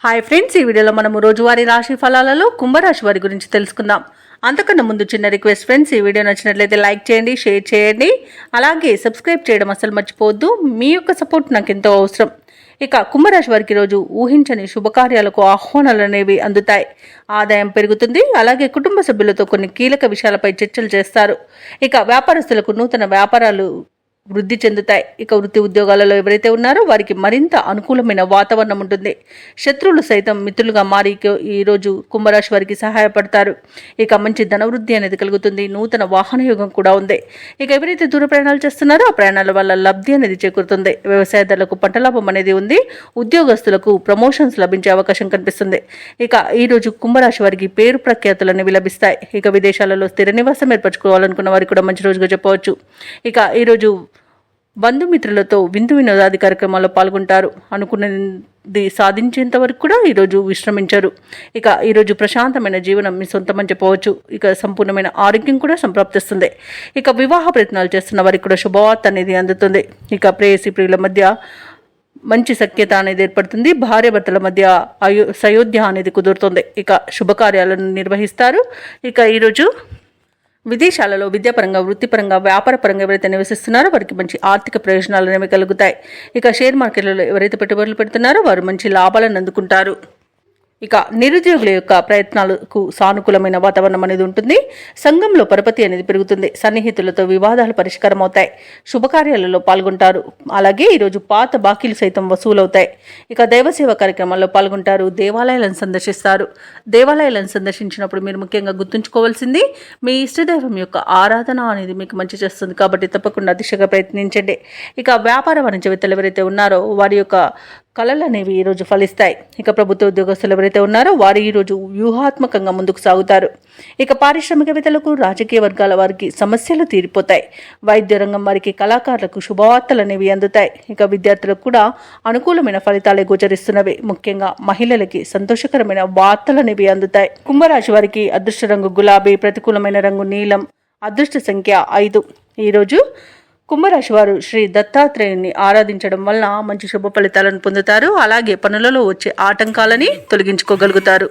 Hi friends, ఈ వీడియోలో మనము రోజువారీ రాశి ఫలాలలో కుంభరాశి వారి గురించి తెలుసుకుందాం. అంతకన్నా ముందు చిన్న రిక్వెస్ట్ ఫ్రెండ్స్, ఈ వీడియో నచ్చినట్లయితే లైక్ చేయండి, షేర్ చేయండి, అలాగే సబ్స్క్రైబ్ చేయడం అసలు మర్చిపోవద్దు. మీ యొక్క సపోర్ట్ నాకు ఎంతో అవసరం. ఇక కుంభరాశి వారికి రోజు ఊహించని శుభకార్యాలకు ఆహ్వానాలు అనేవి అందుతాయి. ఆదాయం పెరుగుతుంది. అలాగే కుటుంబ సభ్యులతో కొన్ని కీలక విషయాలపై చర్చలు చేస్తారు. ఇక వ్యాపారస్తులకు నూతన వ్యాపారాలు వృద్ధి చెందుతాయి. ఇక వృత్తి ఉద్యోగాలలో ఎవరైతే ఉన్నారో వారికి మరింత అనుకూలమైన వాతావరణం ఉంటుంది. శత్రువులు సైతం మిత్రులుగా మారి ఈరోజు కుంభరాశి వారికి సహాయపడతారు. ఇక మంచి ధనవృద్ధి అనేది కలుగుతుంది. నూతన వాహన యోగం కూడా ఉంది. ఇక ఎవరైతే దూర ప్రయాణాలు చేస్తున్నారో ఆ ప్రయాణాల వల్ల లబ్ధి అనేది చేకూరుతుంది. వ్యవసాయదారులకు పంట లాభం అనేది ఉంది. ఉద్యోగస్తులకు ప్రమోషన్స్ లభించే అవకాశం కనిపిస్తుంది. ఇక ఈరోజు కుంభరాశి వారికి పేరు ప్రఖ్యాతులు అనేవి లభిస్తాయి. ఇక విదేశాలలో స్థిర నివాసం ఏర్పరచుకోవాలనుకున్న వారికి కూడా మంచి రోజుగా చెప్పవచ్చు. ఇక ఈరోజు బంధుమిత్రులతో విందు వినోదాది కార్యక్రమాల్లో పాల్గొంటారు. అనుకున్నది సాధించేంత వరకు కూడా ఈరోజు విశ్రమించారు. ఇక ఈరోజు ప్రశాంతమైన జీవనం మీ సొంతమని చెప్పవచ్చు. ఇక సంపూర్ణమైన ఆరోగ్యం కూడా సంప్రాప్తిస్తుంది. ఇక వివాహ ప్రయత్నాలు చేస్తున్న వారికి కూడా శుభవార్త అనేది అందుతుంది. ఇక ప్రేయసి ప్రియుల మధ్య మంచి సఖ్యత అనేది ఏర్పడుతుంది. భార్యాభర్తల మధ్య సయోధ్య అనేది కుదురుతుంది. ఇక శుభకార్యాలను నిర్వహిస్తారు. ఇక ఈరోజు విదేశాలలో విద్యాపరంగా, వృత్తిపరంగా, వ్యాపారపరంగా ఎవరైతే నివసిస్తున్నారో వారికి మంచి ఆర్థిక ప్రయోజనాలు అనేవి కలుగుతాయి. ఇక షేర్ మార్కెట్లలో ఎవరైతే పెట్టుబడులు పెడుతున్నారో వారు మంచి లాభాలను అందుకుంటారు. ఇక నిరుద్యోగుల యొక్క ప్రయత్నాలకు సానుకూలమైన వాతావరణం అనేది ఉంటుంది. సంఘంలో పరపతి అనేది పెరుగుతుంది. సన్నిహితులతో వివాదాలు పరిష్కారం అవుతాయి. శుభకార్యాలలో పాల్గొంటారు. అలాగే ఈరోజు పాత బాకీలు సైతం వసూలవుతాయి. ఇక దైవసేవ కార్యక్రమాల్లో పాల్గొంటారు. దేవాలయాలను సందర్శిస్తారు. దేవాలయాలను సందర్శించినప్పుడు మీరు ముఖ్యంగా గుర్తుంచుకోవాల్సింది మీ ఇష్టదైవం యొక్క ఆరాధన అనేది మీకు మంచి చేస్తుంది. కాబట్టి తప్పకుండా దిశగా ప్రయత్నించండి. ఇక వ్యాపార వాణిజ్యవేత్తలు ఎవరైతే ఉన్నారో వారి యొక్క కళలు అనేవి ఈరోజు ఫలిస్తాయి. ఇక ప్రభుత్వ ఉద్యోగస్తులు ఎవరైతే ఉన్నారో వారు ఈరోజు వ్యూహాత్మకంగా ముందుకు సాగుతారు. ఇక పారిశ్రామికవేత్తలకు, రాజకీయ వర్గాల వారికి సమస్యలు తీరిపోతాయి. వైద్య రంగం వారికి, కళాకారులకు శుభవార్తలు అనేవి అందుతాయి. ఇక విద్యార్థులకు కూడా అనుకూలమైన ఫలితాలే గోచరిస్తున్నవి. ముఖ్యంగా మహిళలకి సంతోషకరమైన వార్తలు అనేవి అందుతాయి. కుంభరాశి వారికి అదృష్ట రంగు గులాబీ, ప్రతికూలమైన రంగు నీలం, అదృష్ట సంఖ్య 5. ఈరోజు కుంభరాశి వారు శ్రీ దత్తాత్రేయుని ఆరాధించడం వలన మంచి శుభ ఫలితాలను పొందుతారు. అలాగే పనులలో వచ్చే ఆటంకాలని తొలగించుకోగలుగుతారు.